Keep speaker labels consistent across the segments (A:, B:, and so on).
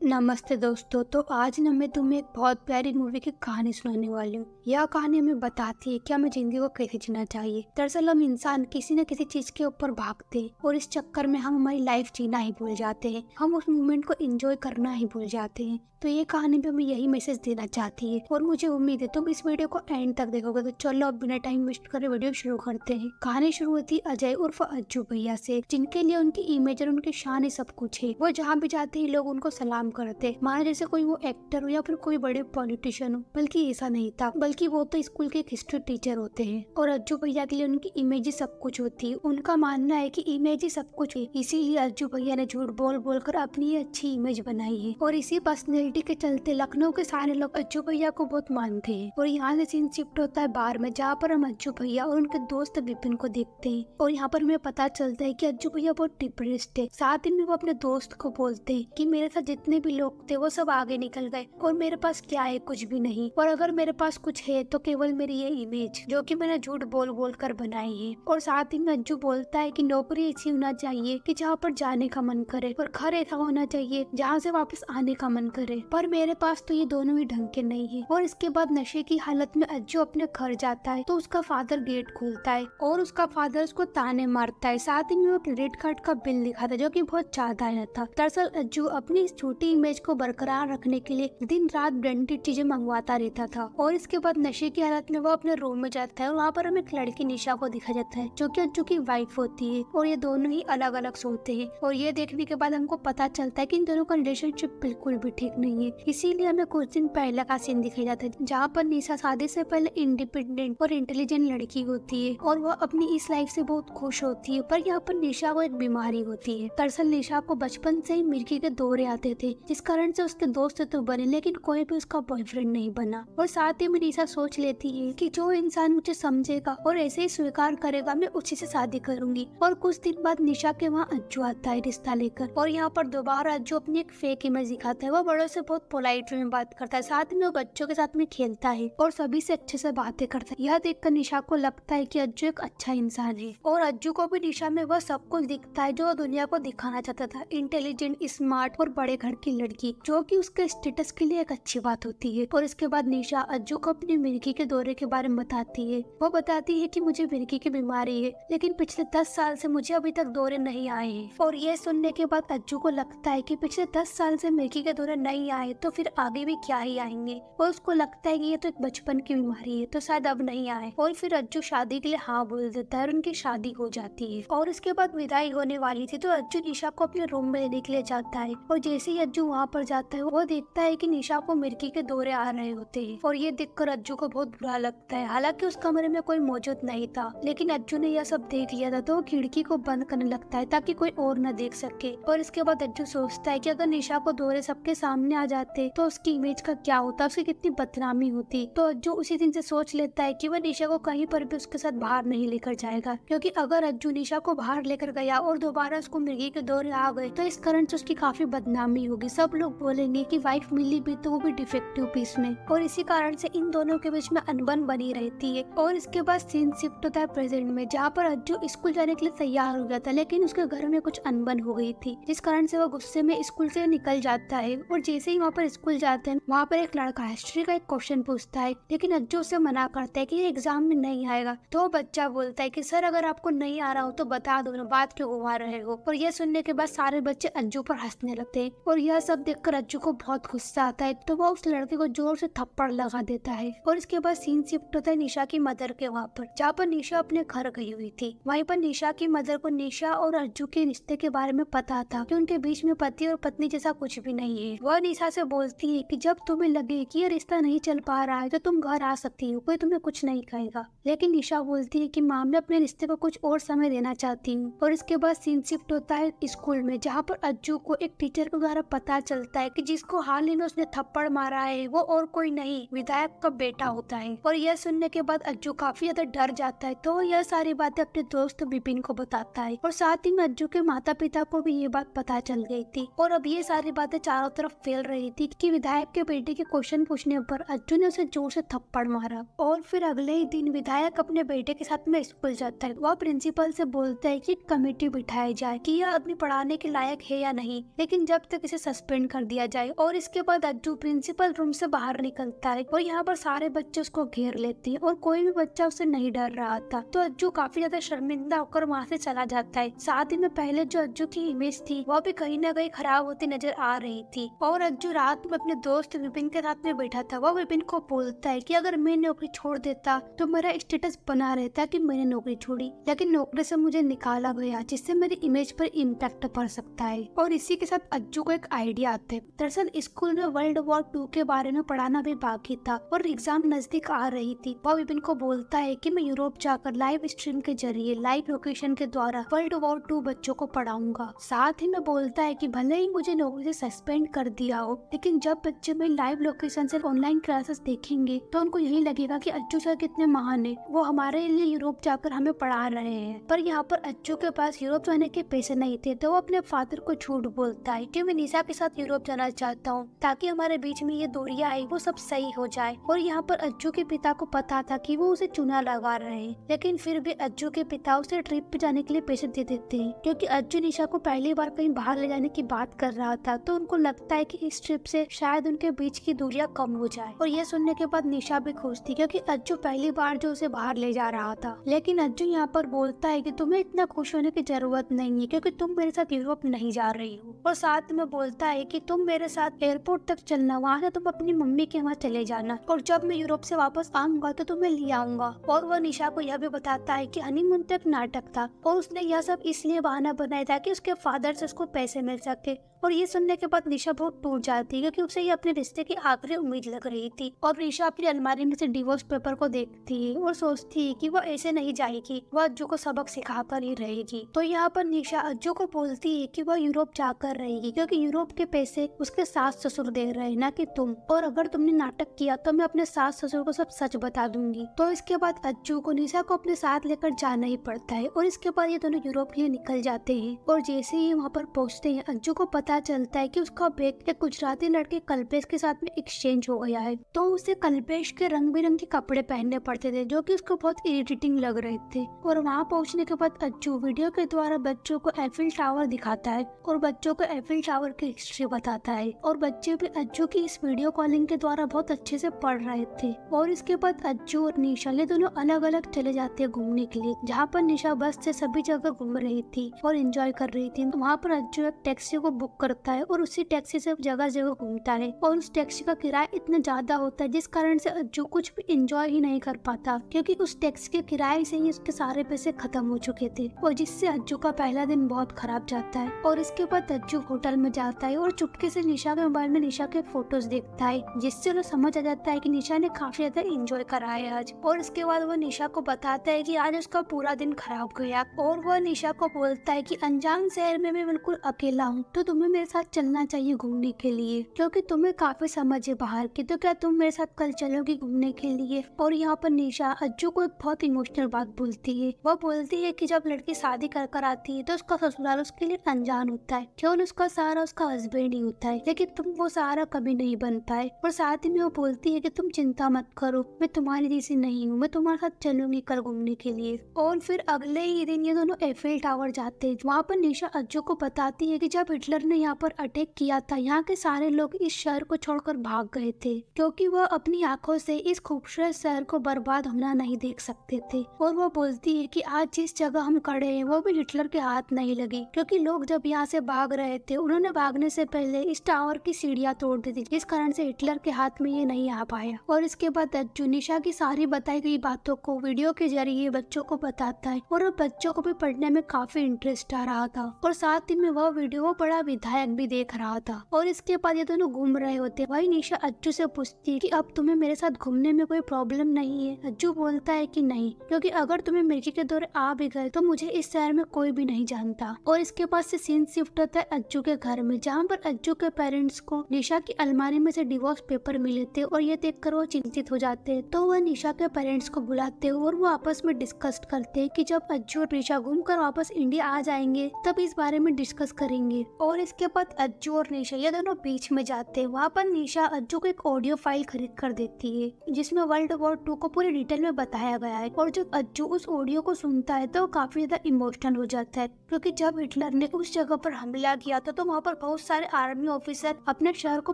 A: नमस्ते दोस्तों। तो आज ना मैं तुम्हें एक बहुत प्यारी मूवी की कहानी सुनाने वाली हूँ। यह कहानी हमें बताती है कि हमें जिंदगी को कैसे जीना चाहिए। दरअसल हम इंसान किसी न किसी चीज के ऊपर भागते हैं और इस चक्कर में हम हमारी लाइफ जीना ही भूल जाते हैं। हम उस मोमेंट को एंजॉय करना ही भूल जाते हैं। तो ये कहानी भी हमें यही मैसेज देना चाहती है और मुझे उम्मीद है तुम इस वीडियो को एंड तक देखोगे। तो चलो अब बिना टाइम वेस्ट करे वीडियो शुरू करते हैं। कहानी शुरू होती है अजय उर्फ अज्जू भैया से, जिनके लिए उनकी इमेज और उनकी शान ही सब कुछ है। वो जहाँ भी जाते हैं लोग उनको सलाम करते, मानो जैसे कोई वो एक्टर हो या फिर कोई बड़े पॉलिटिशियन हो। बल्कि ऐसा नहीं था, बल्कि वो तो स्कूल के एक हिस्ट्री टीचर होते हैं और अज्जू भैया के लिए उनकी इमेज ही सब कुछ होती है। उनका मानना है कि इमेज ही सब कुछ है, इसीलिए अज्जू भैया ने झूठ बोल बोल कर अपनी अच्छी इमेज बनाई है। और इसी पर्सनैलिटी के चलते लखनऊ के सारे लोग अज्जू भैया को बहुत मानते हैं। और यहाँ से सीन शिफ्ट होता है बार में, जहाँ पर हम अज्जू भैया और उनके दोस्त विपिन को देखते हैं। और यहाँ पर हमें पता चलता है कि अज्जू भैया बहुत डिप्रेस्ड है। साथ ही में वो अपने दोस्त को बोलते हैं कि मेरे साथ जितने भी लोग थे वो सब आगे निकल गए और मेरे पास क्या है, कुछ भी नहीं। और अगर मेरे पास कुछ है तो केवल मेरी ये इमेज जो कि मैंने झूठ बोल बोल कर बनाई है। और साथ ही में अज्जू बोलता है कि नौकरी ऐसी होना चाहिए कि जहाँ पर जाने का मन करे और घर ऐसा होना चाहिए जहाँ से वापस आने का मन करे। पर मेरे पास तो ये दोनों ही ढंग के नहीं है। और इसके बाद नशे की हालत में अज्जू अपने घर जाता है तो उसका फादर गेट खोलता है और उसका फादर उसको ताने मारता है। साथ ही में वो क्रेडिट कार्ड का बिल दिखाता है जो कि बहुत ज्यादा आया था। दरअसल अज्जू अपनी इस छोटी इमेज को बरकरार रखने के लिए दिन रात ब्रांडेड चीजें मंगवाता रहता था। और इसके बाद नशे की हालत में वो अपने रूम में जाता है और वहाँ पर हमें एक लड़की निशा को दिखा जाता है जो कि अज्जू की वाइफ होती है। और ये दोनों ही अलग अलग सोते हैं। और ये देखने के बाद हमको पता चलता है कि इन दोनों का रिलेशनशिप बिल्कुल भी ठीक नहीं है। इसीलिए हमें कुछ दिन पहले का सीन दिखाया जाता है जहाँ पर निशा शादी से पहले इंडिपेंडेंट और इंटेलिजेंट लड़की होती है और वह अपनी इस लाइफ से बहुत खुश होती है। पर यहाँ पर निशा को एक बीमारी होती है। दरअसल निशा को बचपन से ही मिर्गी के दौरे आते थे, जिस कारण से उसके दोस्त तो बने लेकिन कोई भी उसका बॉयफ्रेंड नहीं बना। और साथ ही में निशा सोच लेती है कि जो इंसान मुझे समझेगा और ऐसे ही स्वीकार करेगा मैं उसी से शादी करूंगी। और कुछ दिन बाद निशा के वहाँ अज्जू आता है रिश्ता लेकर। और यहाँ पर दोबारा अज्जू अपनी एक फेक इमेज दिखाता है। वो बड़ों से बहुत पोलाइट वे में बात करता है, साथ में वो बच्चों के साथ में खेलता है और सभी से अच्छे से बातें करता है। यह देखकर निशा को लगता है कि अज्जू एक अच्छा इंसान है। और अज्जू को भी निशा में वह सब कुछ दिखता है जो वो दुनिया को दिखाना चाहता था, इंटेलिजेंट, स्मार्ट और बड़े घर की लड़की, जो कि उसके स्टेटस के लिए एक अच्छी बात होती है। और इसके बाद निशा अज्जू को अपनी मिर्गी के दौरे के बारे में बताती है। वो बताती है कि मुझे मिर्गी की बीमारी है लेकिन पिछले 10 साल से मुझे अभी तक दौरे नहीं आए हैं। और ये सुनने के बाद अज्जू को लगता है कि पिछले 10 साल से मिर्गी के दौरे नहीं आए तो फिर आगे भी क्या ही आएंगे। और उसको लगता है कि ये तो एक बचपन की बीमारी है तो शायद अब नहीं आए। और फिर अज्जू शादी के लिए हाँ बोल देता है और उनकी शादी हो जाती है। और उसके बाद विदाई होने वाली थी तो अज्जू निशा को अपने रूम में लेने के लिए जाता है। और जैसे ही अज्जू वहाँ पर जाता है वो देखता है कि निशा को मिर्गी के दौरे आ रहे होते हैं। और ये देखकर अज्जू को बहुत बुरा लगता है। हालांकि उस कमरे में कोई मौजूद नहीं था, लेकिन अज्जू ने यह सब देख लिया था तो वो खिड़की को बंद करने लगता है ताकि कोई और न देख सके। और इसके बाद अज्जू सोचता है कि अगर निशा को दौरे सबके सामने आ जाते तो उसकी इमेज का क्या होता, उसकी कितनी बदनामी होती। तो अज्जू उसी दिन से सोच लेता है कि वह निशा को कहीं पर भी उसके साथ बाहर नहीं लेकर जाएगा, क्योंकि अगर अज्जू निशा को बाहर लेकर गया और दोबारा उसको मिर्गी के दौरे आ गए तो इस कारण से उसकी काफी बदनामी होगी। सब लोग बोलेंगे कि वाइफ मिली भी तो वो भी डिफेक्टिव पीस में। और इसी कारण से इन दोनों के बीच में अनबन बनी रहती है। और इसके बाद सीन शिफ्ट होता है प्रेजेंट में, जहाँ पर अज्जू स्कूल जाने के लिए तैयार हो गया था लेकिन उसके घर में कुछ अनबन हो गई थी, जिस कारण से वो गुस्से में स्कूल से निकल जाता है। और जैसे ही वहाँ पर स्कूल जाते हैं वहाँ पर एक लड़का हिस्ट्री का एक क्वेश्चन पूछता है, लेकिन अज्जू उसे मना करता है कि ये एग्जाम में नहीं आएगा। तो बच्चा बोलता है कि सर अगर आपको नहीं आ रहा हो तो बता दो ना, बात क्यों घुमा रहे हो। और यह सुनने के बाद सारे बच्चे अज्जू पर हंसने लगते हैं। और यह सब देखकर अज्जू को बहुत गुस्सा आता है तो वो उस लड़के को जोर से थप्पड़ लगा देता है। और इसके बाद सीन शिफ्ट होता है निशा की मदर के वहाँ पर, जहाँ पर निशा अपने घर गई हुई थी। वहीं पर निशा की मदर को निशा और अज्जू के रिश्ते के बारे में पता था कि उनके बीच में पति और पत्नी जैसा कुछ भी नहीं है। वह निशा से बोलती है कि जब तुम्हें लगे कि ये रिश्ता नहीं चल पा रहा है तो तुम घर आ सकती हो, कोई तुम्हें कुछ नहीं कहेगा। लेकिन निशा बोलती है कि माँ मैं अपने रिश्ते को कुछ और समय देना चाहती हूँ। और इसके बाद सीन शिफ्ट होता है स्कूल में, जहाँ पर अज्जू को एक टीचर के द्वारा पता चलता है कि जिसको हाल ही में उसने थप्पड़ मारा है वो और कोई नहीं विधायक का बेटा होता है। और यह सुनने के बाद अज्जू काफी ज्यादा डर जाता है तो यह सारी बातें अपने दोस्त विपिन को बताता है। और साथ ही में अज्जू के माता पिता को भी ये बात पता चल गई थी। और अब ये सारी बातें चारों तरफ फैल रही थी कि विधायक के बेटे के क्वेश्चन पूछने पर अज्जू ने उसे जोर से थप्पड़ मारा। और फिर अगले ही दिन विधायक अपने बेटे के साथ में स्कूल जाता है। वह प्रिंसिपल से बोलता है कि कमेटी बिठाई जाए कि यह आदमी पढ़ाने के लायक है या नहीं, लेकिन जब तक इसे सस्पेंड कर दिया जाए। और इसके बाद अज्जू प्रिंसिपल रूम से बाहर निकलता है और यहाँ पर सारे बच्चे उसको घेर लेते हैं और कोई भी बच्चा उससे नहीं डर रहा था। तो अज्जू काफी ज्यादा शर्मिंदा होकर वहाँ से चला जाता है। साथ ही में पहले जो अज्जू की इमेज थी वह भी कहीं ना कहीं खराब होती नजर आ रही थी। और अज्जू रात में अपने दोस्त विपिन के साथ में बैठा था। वह विपिन को बोलता है कि अगर मैं नौकरी छोड़ देता तो मेरा स्टेटस बना रहता कि मैंने नौकरी छोड़ी, लेकिन नौकरी से मुझे निकाला गया जिससे मेरी इमेज पर इम्पैक्ट पड़ सकता है। और इसी के साथ अज्जू को एक आइडिया आता है। दरअसल स्कूल में वर्ल्ड वॉर 2 के बारे में पढ़ाना भी बाकी था और एग्जाम नजदीक आ रही थी। वह विपिन को बोलता है कि मैं यूरोप जाकर लाइव स्ट्रीम के जरिए लाइव लोकेशन के द्वारा वर्ल्ड वॉर 2 बच्चों को पढ़ाऊंगा। साथ ही में बोलता है कि भले ही मुझे नौकरी से सस्पेंड कर दिया हो, लेकिन जब बच्चे में लाइव लोकेशन से ऑनलाइन क्लासेस देखेंगे तो उनको यही लगेगा कि अज्जू सर कितने महान है, वो हमारे लिए यूरोप जाकर हमें पढ़ा रहे हैं। पर यहाँ पर अज्जू के पास यूरोप जाने के पैसे नहीं थे तो वो अपने फादर को झूठ बोलता है कि मैं निशा के साथ यूरोप जाना चाहता हूँ ताकि हमारे बीच में ये दूरियां आई वो सब सही हो जाए। और यहाँ पर अज्जू के पिता को पता था कि वो उसे चूना लगा रहे हैं, लेकिन फिर भी अज्जू के पिता उसे ट्रिप पे जाने के लिए पैसे दे देते हैं क्योंकि अज्जू निशा को पहली बार कहीं बाहर ले जाने की बात कर रहा था। तो उनको लगता है कि इस ट्रिप से शायद उनके बीच की दूरियां कम हो जाए। और ये सुनने के बाद निशा भी खुश थी क्योंकि अज्जू पहली बार जो उसे बाहर ले जा रहा था। लेकिन अज्जू यहाँ पर बोलता है कि तुम्हें इतना खुश होने की जरूरत नहीं है क्योंकि तुम मेरे साथ यूरोप नहीं जा रही हो। और साथ में बोलता है कि तुम मेरे साथ एयरपोर्ट तक चलना, वहाँ से तुम अपनी मम्मी के वहाँ चले जाना और जब मैं यूरोप से वापस आऊंगा तो तुम्हें ले आऊंगा। और वह निशा को यह भी बताता है कि हनीमून तो एक नाटक था और उसने यह सब इसलिए बहाना बनाया था कि उसके फादर से उसको पैसे मिल सके। और ये सुनने के बाद निशा बहुत टूट जाती है क्योंकि उसे ये अपने रिश्ते की आखिरी उम्मीद लग रही थी। और निशा अपनी अलमारी में से डिवोर्स पेपर को देखती है और सोचती है कि वो ऐसे नहीं जाएगी, वह अज्जू को सबक सिखाकर ही रहेगी। तो यहाँ पर निशा अज्जू को बोलती है कि वह यूरोप जाकर रहेगी क्योंकि यूरोप के पैसे उसके सास ससुर दे रहे हैं, ना कि तुम। और अगर तुमने नाटक किया तो मैं अपने सास ससुर को सब सच बता दूंगी। तो इसके बाद अज्जू को निशा को अपने साथ लेकर जाना ही पड़ता है और इसके बाद ये दोनों यूरोप के लिए निकल जाते हैं। और जैसे ही वहाँ पर पहुँचते हैं अज्जू को पता चलता है कि उसका बैग एक गुजराती लड़के कल्पेश के साथ में एक्सचेंज हो गया है। तो उसे कल्पेश के रंग बिरंगे कपड़े पहनने पड़ते थे जो कि उसको बहुत इरिटेटिंग लग रहे थे। और वहाँ पहुँचने के बाद अज्जू वीडियो के द्वारा बच्चों को एफिल टावर दिखाता है और बच्चों को एफिल टावर की हिस्ट्री बताता है। और बच्चे भी अज्जू की इस वीडियो कॉलिंग के द्वारा बहुत अच्छे से पढ़ रहे थे। और इसके बाद अज्जू और निशा ये दोनों अलग अलग चले जाते हैं घूमने के लिए, जहाँ पर निशा बस से सभी जगह घूम रही थी और एंजॉय कर रही थी। वहाँ पर अज्जू एक टैक्सी को बुक करता है और उसी टैक्सी से जगह जगह घूमता है और उस टैक्सी का किराया इतना ज्यादा होता है जिस कारण से अज्जू कुछ भी एंजॉय ही नहीं कर पाता क्योंकि उस टैक्सी के किराए से ही उसके सारे पैसे खत्म हो चुके थे। और जिससे अज्जू का पहला दिन बहुत खराब जाता है। और इसके बाद अज्जू होटल में जाता है और चुपके से निशा के मोबाइल में निशा के फोटोज देखता है जिससे उन्हें समझ आ जाता है कि निशा ने काफी ज्यादा एंजॉय करा है आज। और इसके बाद वो निशा को बताता है कि आज उसका पूरा दिन खराब गया और वह निशा को बोलता है कि अनजान शहर में मैं बिल्कुल अकेला हूँ तो तुम्हें मेरे साथ चलना चाहिए घूमने के लिए क्योंकि तुम्हें काफी समझ है बाहर की, तो क्या तुम मेरे साथ कल चलोगी घूमने के लिए। और यहाँ पर निशा अज्जू को एक बहुत इमोशनल बात बोलती है। वह बोलती है कि जब लड़की शादी कर आती है तो उसका ससुराल उसके लिए अनजान होता है, केवल उसका सहारा उसका हस्बैंड ही होता है, लेकिन तुम वो सहारा कभी नहीं बन पाए। और साथ ही में वो बोलती है कि तुम चिंता मत करो, मैं तुम्हारी जैसी नहीं हूँ, मैं तुम्हारे साथ चलूंगी कल घूमने के लिए। और फिर अगले ही दिन ये दोनों एफिल टावर जाते हैं। वहाँ पर निशा अज्जू को बताती है कि जब हिटलर ने यहाँ पर अटैक किया था यहाँ के सारे लोग इस शहर को छोड़कर भाग गए थे क्योंकि वह अपनी आंखों से इस खूबसूरत शहर को बर्बाद होना नहीं देख सकते थे। और वो बोलती है कि आज जिस जगह हम खड़े हैं वो भी हिटलर के हाथ नहीं लगी क्योंकि लोग जब यहाँ से भाग रहे थे उन्होंने भागने से पहले इस टावर की सीढ़ियाँ तोड़ दी थी जिस कारण से हिटलर के हाथ में ये नहीं आ पाया। और इसके बाद अज्जू निशा की सारी बताई गई बातों को वीडियो के जरिए बच्चों को बताता है और बच्चों को भी पढ़ने में काफी इंटरेस्ट आ रहा था। और साथ ही में वह वीडियो वो बड़ा विधायक भी देख रहा था। और इसके बाद ये दोनों घूम रहे होते। वही निशा अज्जू से पूछती है कि अब तुम्हें मेरे साथ घूमने में कोई प्रॉब्लम नहीं है। अज्जू बोलता है कि नहीं, क्योंकि अगर तुम्हें मिर्गी के दौरे आ भी गए तो मुझे इस शहर में कोई भी नहीं जानता। और इसके बाद से सीन शिफ्ट होता है अज्जू के घर में, जहाँ पर अज्जू के पेरेंट्स को निशा की अलमारी में से डिवोर्स पेपर मिले थे और ये देखकर वो चिंतित हो जाते हैं। तो वह निशा के पेरेंट्स को बुलाते हैं और वो आपस में डिस्कस करते हैं कि जब अज्जू और निशा घूमकर वापस इंडिया आ जाएंगे तब इस बारे में डिस्कस करेंगे। और इस इसके बाद अज्जू और निशा ये दोनों बीच में जाते हैं। वहाँ पर निशा अज्जू को एक ऑडियो फाइल खरीद कर देती है जिसमें वर्ल्ड वॉर 2 को पूरी डिटेल में बताया गया है। और जब अज्जू उस ऑडियो को सुनता है तो वो काफी ज्यादा इमोशनल हो जाता है, क्योंकि जब हिटलर ने उस जगह पर हमला किया था तो वहाँ पर बहुत सारे आर्मी ऑफिसर अपने शहर को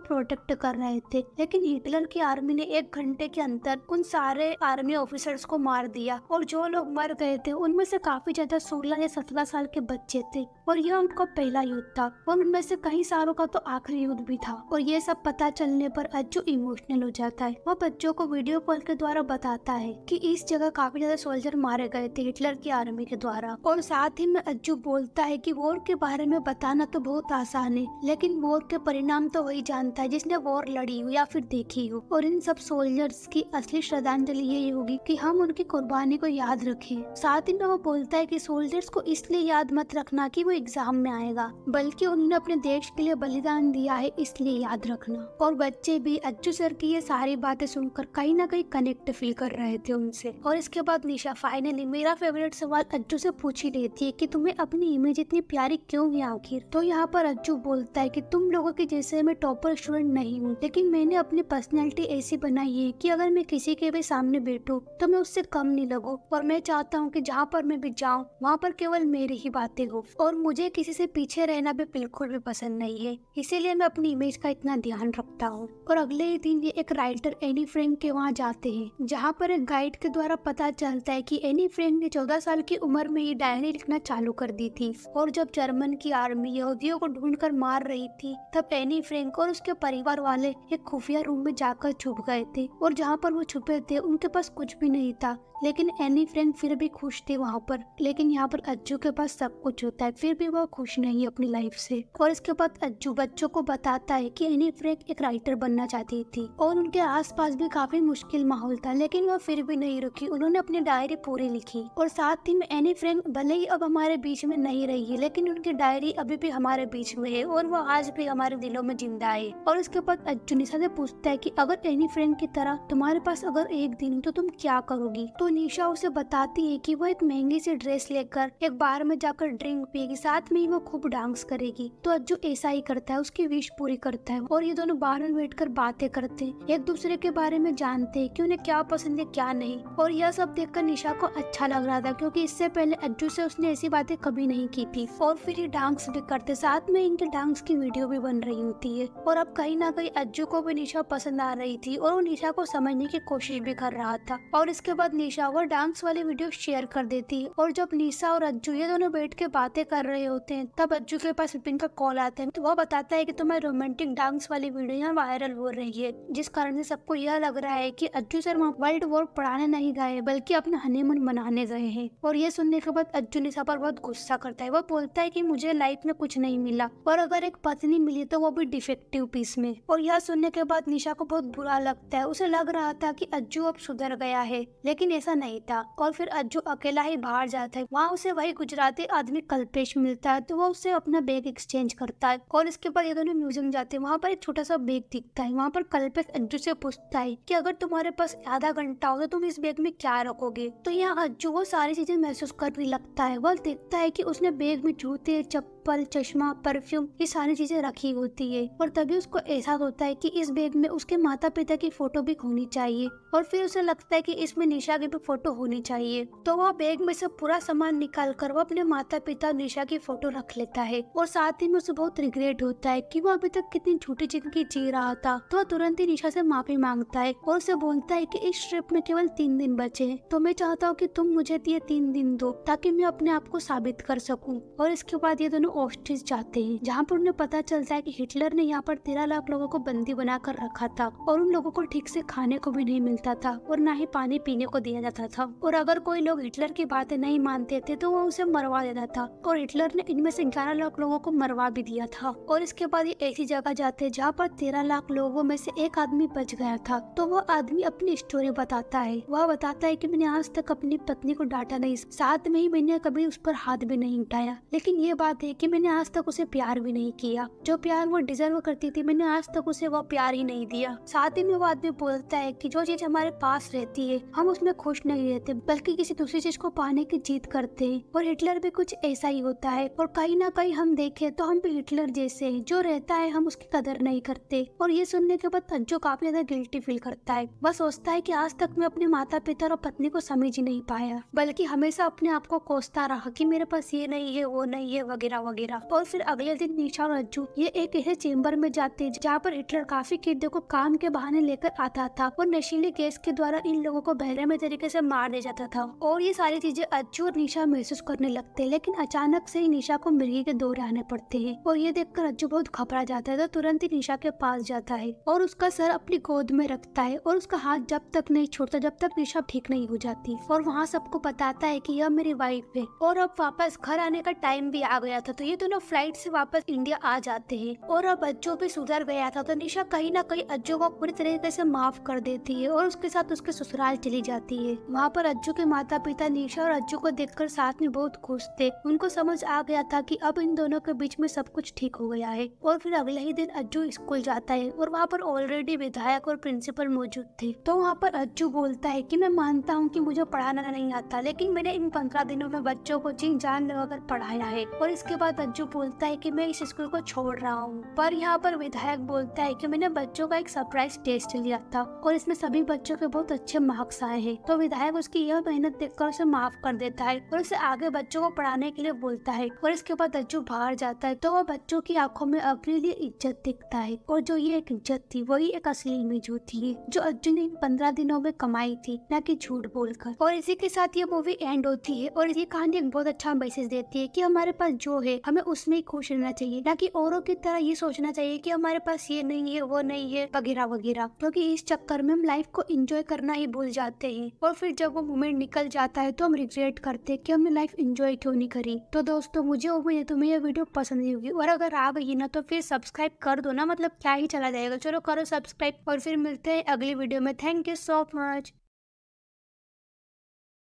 A: प्रोटेक्ट कर रहे थे, लेकिन हिटलर की आर्मी ने 1 घंटे के अंदर उन सारे आर्मी ऑफिसर्स को मार दिया। और जो लोग मर गए थे उनमें से काफी ज्यादा 16 या 17 साल के बच्चे थे, और यह उनका पहला युद्ध था और उनमें से कई सालों का तो आखिरी युद्ध भी था। और ये सब पता चलने पर अज्जू इमोशनल हो जाता है। वह बच्चों को वीडियो कॉल के द्वारा बताता है कि इस जगह काफी ज्यादा सोल्जर मारे गए थे हिटलर की आर्मी के द्वारा। और साथ ही में अज्जू बोलता है कि वॉर के बारे में बताना तो बहुत आसान है, लेकिन वॉर के परिणाम तो वही जानता है जिसने वॉर लड़ी हो या फिर देखी हो। और इन सब सोल्जर्स की असली श्रद्धांजलि यही होगी कि हम उनकी कुर्बानी को याद रखें। साथ ही में वो बोलता है कि सोल्जर्स को इसलिए याद मत रखना कि वो एग्जाम में आएगा, बल्कि उन्होंने अपने देश के लिए बलिदान दिया है, इसलिए याद रखना। और बच्चे भी अज्जू सर की ये सारी बातें सुनकर कहीं ना कहीं कनेक्ट फील कर रहे थे उनसे। और इसके बाद निशा फाइनली मेरा फेवरेट सवाल अज्जू से पूछ ही लेती है कि तुम्हें अपनी इमेज इतनी प्यारी क्यों है आखिर। तो यहाँ पर अज्जू बोलता है कि तुम लोगों के जैसे मैं टॉपर स्टूडेंट नहीं हूँ, लेकिन मैंने अपनी पर्सनैलिटी ऐसी बनाई है कि अगर मैं किसी के भी सामने बैठूं तो मैं उससे कम नहीं लगूं। और मैं चाहता हूँ कि जहाँ पर मैं भी जाऊँ वहाँ पर केवल मेरी ही बातें हो, और मुझे किसी से पीछे रहना भी बिल्कुल भी पसंद नहीं है, इसीलिए मैं अपनी इमेज का इतना ध्यान रखता हूँ। और अगले ही दिन ये एक राइटर एनी फ्रैंक के वहाँ जाते हैं, जहाँ पर एक गाइड के द्वारा पता चलता है कि एनी फ्रैंक ने 14 साल की उम्र में ही डायरी लिखना चालू कर दी थी। और जब जर्मन की आर्मी यहूदियों को ढूंढकर मार रही थी तब एनी फ्रैंक और उसके परिवार वाले एक खुफिया रूम में जाकर छुप गए थे, और जहाँ पर वो छुपे थे उनके पास कुछ भी नहीं था, लेकिन एनी फ्रैंक फिर भी खुश थे वहाँ पर। लेकिन यहाँ पर अज्जू के पास सब कुछ होता है, फिर भी वो खुश नहीं है अपनी लाइफ से। और इसके बाद अज्जू बच्चों को बताता है कि एनी फ्रैंक एक राइटर बनना चाहती थी और उनके आसपास भी काफी मुश्किल माहौल था, लेकिन वो फिर भी नहीं रुकी, उन्होंने अपनी डायरी पूरी लिखी। और साथ ही में एनी फ्रैंक भले ही अब हमारे बीच में नहीं रही है, लेकिन उनकी डायरी अभी भी हमारे बीच में है और वो आज भी हमारे दिलों में जिंदा है। और इसके बाद अज्जू निशा से पूछता है कि अगर एनी फ्रैंक की तरह तुम्हारे पास अगर एक दिन तो तुम क्या करोगी। तो निशा उसे बताती है कि वो एक महंगी सी ड्रेस लेकर एक बार में जाकर ड्रिंक पिएगी, साथ में ही वो खूब डांस करेगी। तो अज्जू ऐसा ही करता है, उसकी विश पूरी करता है और ये दोनों बाहर में बैठकर बातें करते हैं, एक दूसरे के बारे में जानते हैं कि उन्हें क्या पसंद है क्या नहीं। और यह सब देखकर निशा को अच्छा लग रहा था, क्योंकि इससे पहले अज्जू से उसने ऐसी बातें कभी नहीं की थी। और फिर ये डांस भी करते, साथ में इनके डांस की वीडियो भी बन रही होती है। और अब कहीं ना कहीं अज्जू को भी निशा पसंद आ रही थी और वो निशा को समझने की कोशिश भी कर रहा था। और इसके बाद निशा वो डांस वाली वीडियो शेयर कर देती है। और जब निशा और अज्जू ये दोनों बैठ के बातें कर रहे होते हैं तब अज्जू के पास विपिन का कॉल आता है। तो वह बताता है कि तुम्हारी रोमांटिक डांस वाली वीडियो यहाँ वायरल हो रही है, जिस कारण से सबको यह लग रहा है कि अज्जू सर वहाँ वर्ल्ड वॉर पढ़ाने नहीं गए बल्कि अपना हनीमून मनाने गए हैं। और ये सुनने के बाद अज्जू निशा पर बहुत गुस्सा करता है। वह बोलता है कि मुझे लाइफ में कुछ नहीं मिला और अगर एक पत्नी मिली तो वो भी डिफेक्टिव पीस में। और यह सुनने के बाद निशा को बहुत बुरा लगता है, उसे लग रहा था कि अज्जू अब सुधर गया है, लेकिन ऐसा नहीं था। और फिर अज्जू अकेला ही बाहर जाता है, वहाँ उसे वही गुजराती आदमी कल्पेश मिलता है, तो वो उससे अपना बैग एक्सचेंज करता है। और इसके बाद ये दोनों म्यूजियम जाते हैं, वहाँ पर एक छोटा सा बैग दिखता है। वहाँ पर कल्पेश अज्जू से पूछता है कि अगर तुम्हारे पास आधा घंटा हो तो तुम इस बैग में क्या रखोगे। तो यहाँ अज्जू वो सारी चीजें महसूस करने लगता है। वह देखता है कि उसने बैग में जूते, चप्पल, चश्मा, परफ्यूम ये सारी चीजें रखी होती है। और तभी उसको एहसास होता है कि इस बैग में उसके माता पिता की फोटो भी होनी चाहिए। और फिर उसे लगता है कि इसमें निशा की भी फोटो होनी चाहिए। तो वह बैग में से पूरा सामान निकाल कर वो अपने माता पिता निशा की फोटो रख लेता है। और साथ ही में उसे बहुत रिग्रेट होता है कि वो अभी तक कितनी छोटी जिंदगी जी रहा था। तो वह तुरंत ही निशा से माफी मांगता है और उसे बोलता है कि इस ट्रिप में केवल 3 दिन बचे हैं, तो मैं चाहता हूँ कि तुम मुझे ये 3 दिन दो ताकि मैं अपने आप को साबित कर सकूं। और इसके बाद ये दोनों ऑस्ट्रिच जाते हैं, जहाँ पर उन्हें पता चलता है कि हिटलर ने यहाँ पर 13 लाख लोगों को बंदी बनाकर रखा था और उन लोगों को ठीक से खाने को भी नहीं मिलता था और ना ही पानी पीने को दिया जाता था। और अगर कोई लोग हिटलर की बातें नहीं मानते थे तो वो उसे मरवा देता था, और हिटलर ने इनमें से 11 लाख लोगों को मरवा भी दिया था। और इसके बाद ये ऐसी जगह जाते हैं जहाँ पर 13 लाख लोगों में से एक आदमी बच गया था। तो वह आदमी अपनी स्टोरी बताता है। वह बताता है कि मैंने आज तक अपनी पत्नी को डांटा नहीं, साथ में ही मैंने कभी उस पर हाथ भी नहीं उठाया, लेकिन ये बात है कि मैंने आज तक उसे प्यार भी नहीं किया, जो प्यार वो डिजर्व करती थी मैंने आज तक उसे वो प्यार ही नहीं दिया। साथ ही में वो आदमी बोलता है कि जो चीज हमारे पास रहती है हम उसमें खुश नहीं रहते बल्कि किसी दूसरी चीज को पाने की जीत करते हैं, और हिटलर भी कुछ ऐसा ही होता है। और कहीं ना कहीं हम देखें तो हम भी हिटलर जैसे हैं, जो रहता है हम उसकी कदर नहीं करते। और ये सुनने के बाद तज्जो काफी ज्यादा गिल्टी फील करता है। वह सोचता है कि आज तक मैं अपने माता पिता और पत्नी को समझ ही नहीं पाया, बल्कि हमेशा अपने आप को कोसता रहा कि मेरे पास ये नहीं है वो नहीं है वगैरह वगैरह। और फिर अगले दिन निशा और अज्जू ये एक ऐसे चेम्बर में जाते हैं जहाँ पर हिटलर काफी कैदियों को काम के बहाने लेकर आता था और नशीली गैस के द्वारा इन लोगों को बहरेमी तरीके से मार दिया जाता था। और ये सारी चीजें अज्जू और निशा महसूस करने लगते हैं, लेकिन अचानक से ही निशा को मिर्गी के दौरे आने पड़ते हैं। और ये देखकर अज्जू बहुत घबरा जाता है तो तुरंत ही निशा के पास जाता है और उसका सर अपनी गोद में रखता है और उसका हाथ जब तक नहीं छोड़ता जब तक निशा ठीक नहीं हो जाती। और वहाँ सबको बताता है कि यह मेरी वाइफ है और अब वापस घर आने का टाइम भी आ गया था। तो ये दोनों फ्लाइट से वापस इंडिया आ जाते हैं और अब अज्जू भी सुधर गया था। तो निशा कहीं ना कहीं अज्जू को पूरी तरीके से माफ कर देती है और उसके साथ उसके ससुराल चली जाती है। वहाँ पर अज्जू के माता पिता निशा और अज्जू को देखकर साथ में बहुत खुश थे। उनको समझ आ गया था कि अब इन दोनों के बीच में सब कुछ ठीक हो गया है। और फिर अगले ही दिन अज्जू स्कूल जाता है और वहाँ पर ऑलरेडी विधायक और प्रिंसिपल मौजूद थे। तो वहाँ पर अज्जू बोलता है कि मैं मानता हूँ कि मुझे पढ़ाना नहीं आता, लेकिन मैंने इन 15 दिनों में बच्चों को जी जान लगाकर पढ़ाया है। और इसके बाद अज्जू बोलता है कि मैं इस स्कूल को छोड़ रहा हूँ। पर यहाँ पर विधायक बोलता है कि मैंने बच्चों का एक सरप्राइज टेस्ट लिया था और इसमें सभी बच्चों के बहुत अच्छे मार्क्स आए हैं। तो विधायक उसकी यह मेहनत देखकर उसे माफ कर देता है और उसे आगे बच्चों को पढ़ाने के लिए बोलता है। और इसके बाद अज्जू बाहर जाता है तो वह बच्चों की आंखों में अपने लिए इज्जत दिखता है, और जो ये एक इज्जत थी वही एक असली इमेज होती है जो अज्जू ने इन 15 दिनों में कमाई थी, न कि झूठ बोलकर। और इसी के साथ ये मूवी एंड होती है और ये कहानी एक बहुत अच्छा मैसेज देती है कि हमारे पास जो है हमें उसमें ही खुश रहना चाहिए, न कि औरों की तरह ये सोचना चाहिए कि हमारे पास ये नहीं है वो नहीं है वगैरह वगैरह। क्योंकि इस चक्कर में हम लाइफ को एंजॉय करना ही भूल जाते हैं और फिर जब वो मोमेंट निकल जाता है तो हम रिग्रेट करते हैं कि हमने लाइफ एंजॉय क्यों नहीं करी। तो दोस्तों मुझे उम्मीद है तुम्हें ये वीडियो पसंद आई होगी, और अगर आ गई ना तो फिर सब्सक्राइब कर दो ना, मतलब क्या ही चला जाएगा। चलो करो सब्सक्राइब और फिर मिलते हैं अगली वीडियो में। Thank you so much.